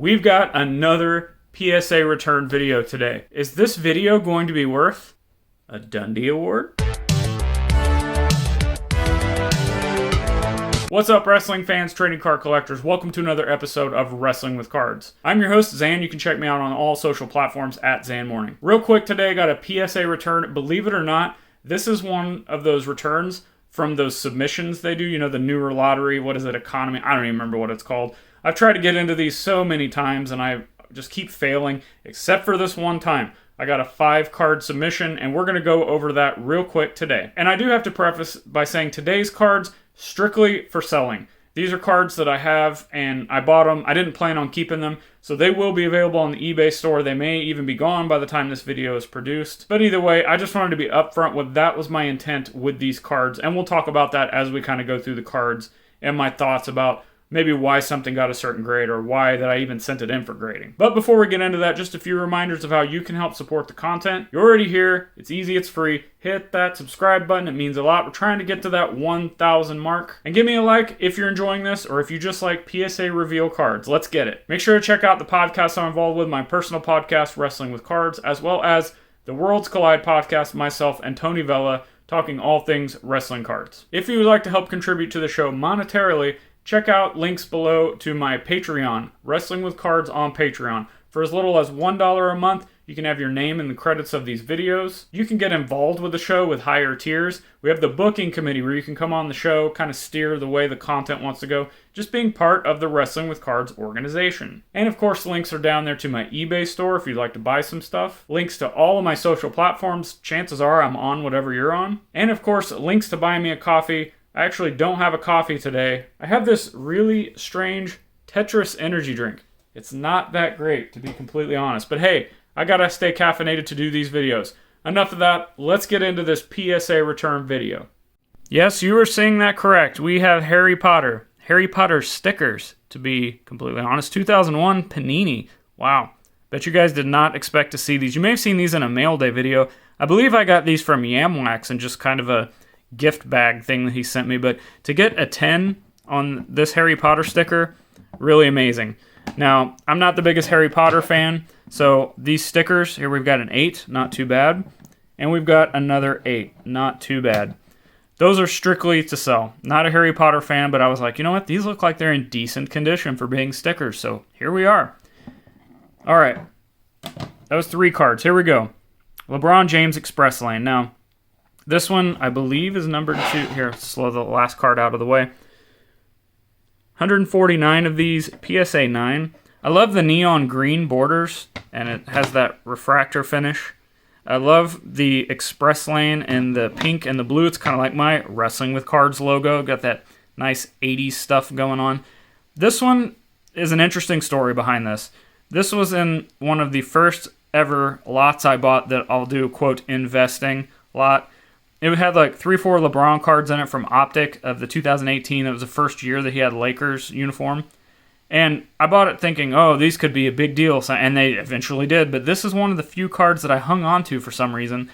We've got another PSA return video today. Is this video going to be worth a Dundee Award? What's up, wrestling fans, trading card collectors? Welcome to another episode of Wrestling with Cards. I'm your host, Zhan. You can check me out on all social platforms at ZhanMorning. Real quick today, I got a PSA return. Believe it or not, this is one of those returns from those submissions they do. You know, the newer lottery, what is it, economy? I don't even remember what it's called. I've tried to get into these so many times, and I just keep failing, except for this one time. I got a 5-card submission, and we're going to go over that real quick today. And I do have to preface by saying today's cards, strictly for selling. These are cards that I have, and I bought them. I didn't plan on keeping them, so they will be available on the eBay store. They may even be gone by the time this video is produced. But either way, I just wanted to be upfront with that was my intent with these cards, and we'll talk about that as we kind of go through the cards and my thoughts about maybe why something got a certain grade or why that I even sent it in for grading. But before we get into that, just a few reminders of how you can help support the content. You're already here. It's easy. It's free. Hit that subscribe button. It means a lot. We're trying to get to that 1,000 mark. And give me a like if you're enjoying this or if you just like PSA reveal cards. Let's get it. Make sure to check out the podcasts I'm involved with, my personal podcast, Wrestling with Cards, as well as the Worlds Collide podcast, myself and Tony Vella, talking all things wrestling cards. If you would like to help contribute to the show monetarily, check out links below to my Patreon, Wrestling with Cards on Patreon. For as little as $1 a month, you can have your name in the credits of these videos. You can get involved with the show with higher tiers. We have the booking committee where you can come on the show, kind of steer the way the content wants to go, just being part of the Wrestling with Cards organization. And of course, links are down there to my eBay store if you'd like to buy some stuff. Links to all of my social platforms. Chances are I'm on whatever you're on. And of course, links to buy me a coffee. I actually don't have a coffee today. I have this really strange Tetris energy drink. It's not that great, to be completely honest. But hey, I gotta stay caffeinated to do these videos. Enough of that. Let's get into this PSA return video. Yes, you were seeing that correct. We have Harry Potter. Harry Potter stickers, to be completely honest. 2001 Panini. Wow. Bet you guys did not expect to see these. You may have seen these in a mail day video. I believe I got these from Yamwax and just kind of a gift bag thing that he sent me, but to get a 10 on this Harry Potter sticker, really amazing. Now, I'm not the biggest Harry Potter fan, so these stickers, here we've got an 8, not too bad, and we've got another 8, not too bad. Those are strictly to sell. Not a Harry Potter fan, but I was like, you know what, these look like they're in decent condition for being stickers, so here we are. Alright, that was 3 cards, here we go. LeBron James Express Lane. Now, this one, I believe, is numbered 2. Here, slow the last card out of the way. 149 of these, PSA 9. I love the neon green borders, and it has that refractor finish. I love the Express Lane and the pink and the blue. It's kind of like my Wrestling with Cards logo. Got that nice 80s stuff going on. This one is an interesting story behind this. This was in one of the first ever lots I bought that I'll do, quote, investing lot. It had like 3-4 LeBron cards in it from Optic of the 2018. It was the first year that he had Lakers uniform. And I bought it thinking, oh, these could be a big deal. And they eventually did. But this is one of the few cards that I hung on to for some reason.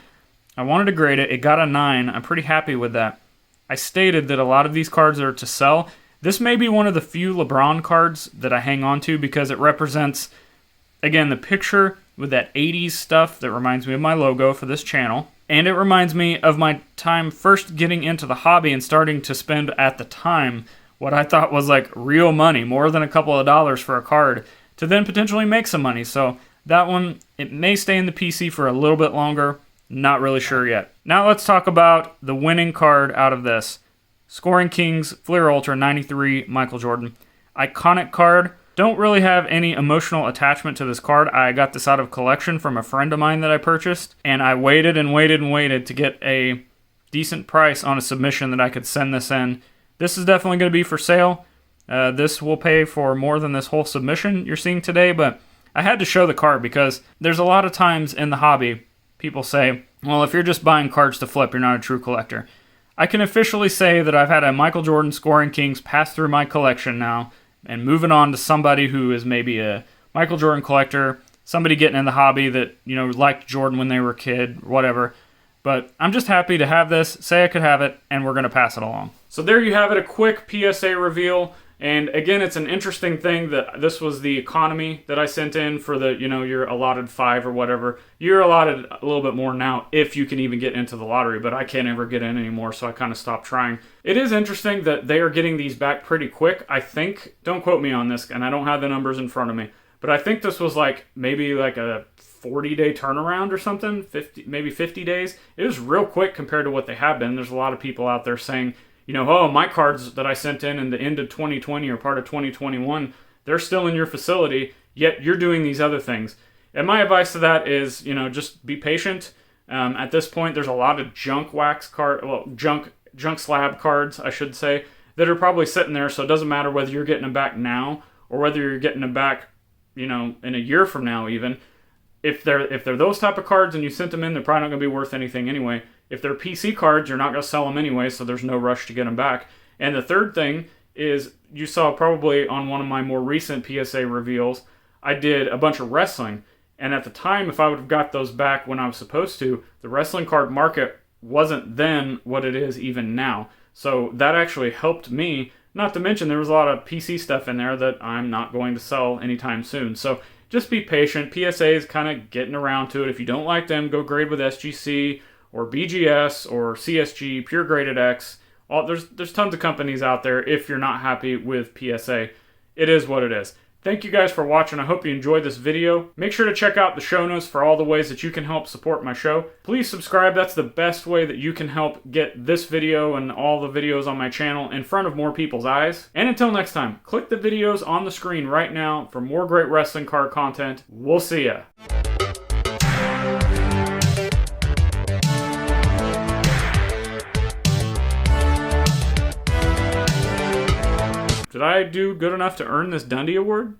I wanted to grade it. It got a 9. I'm pretty happy with that. I stated that a lot of these cards are to sell. This may be one of the few LeBron cards that I hang on to because it represents, again, the picture with that 80s stuff that reminds me of my logo for this channel. And it reminds me of my time first getting into the hobby and starting to spend at the time what I thought was like real money, more than a couple of dollars for a card, to then potentially make some money. So that one, it may stay in the PC for a little bit longer. Not really sure yet. Now let's talk about the winning card out of this. Scoring Kings, Fleer Ultra 93, Michael Jordan. Iconic card. Don't really have any emotional attachment to this card. I got this out of collection from a friend of mine that I purchased, and I waited and waited and waited to get a decent price on a submission that I could send this in. This is definitely going to be for sale. This will pay for more than this whole submission you're seeing today, but I had to show the card because there's a lot of times in the hobby people say, well, if you're just buying cards to flip, you're not a true collector. I can officially say that I've had a Michael Jordan Scoring Kings pass through my collection now, and moving on to somebody who is maybe a Michael Jordan collector, somebody getting in the hobby that, you know, liked Jordan when they were a kid, whatever. But I'm just happy to have this, say I could have it, and we're going to pass it along. So there you have it, a quick PSA reveal. And again, it's an interesting thing that this was the economy that I sent in for the, you're allotted 5 or whatever. You're allotted a little bit more now if you can even get into the lottery, but I can't ever get in anymore, so I kind of stopped trying. It is interesting that they are getting these back pretty quick. I think, don't quote me on this, and I don't have the numbers in front of me, but I think this was maybe a 40-day turnaround or something, maybe 50 days. It was real quick compared to what they have been. There's a lot of people out there saying, oh, my cards that I sent in the end of 2020 or part of 2021, they're still in your facility, yet you're doing these other things. And my advice to that is, just be patient. At this point, there's a lot of junk slab cards, I should say, that are probably sitting there, so it doesn't matter whether you're getting them back now or whether you're getting them back, in a year from now even. If they're those type of cards and you sent them in, they're probably not going to be worth anything anyway. If they're PC cards, you're not going to sell them anyway, so there's no rush to get them back. And the third thing is, you saw probably on one of my more recent PSA reveals, I did a bunch of wrestling. And at the time, if I would have got those back when I was supposed to, the wrestling card market wasn't then what it is even now. So that actually helped me, not to mention there was a lot of PC stuff in there that I'm not going to sell anytime soon. So just be patient. PSA is kind of getting around to it. If you don't like them, go grade with SGC or BGS or CSG, Pure Graded X. There's tons of companies out there if you're not happy with PSA. It is what it is. Thank you guys for watching. I hope you enjoyed this video. Make sure to check out the show notes for all the ways that you can help support my show. Please subscribe. That's the best way that you can help get this video and all the videos on my channel in front of more people's eyes. And until next time, click the videos on the screen right now for more great wrestling card content. We'll see ya. Did I do good enough to earn this Dundee Award?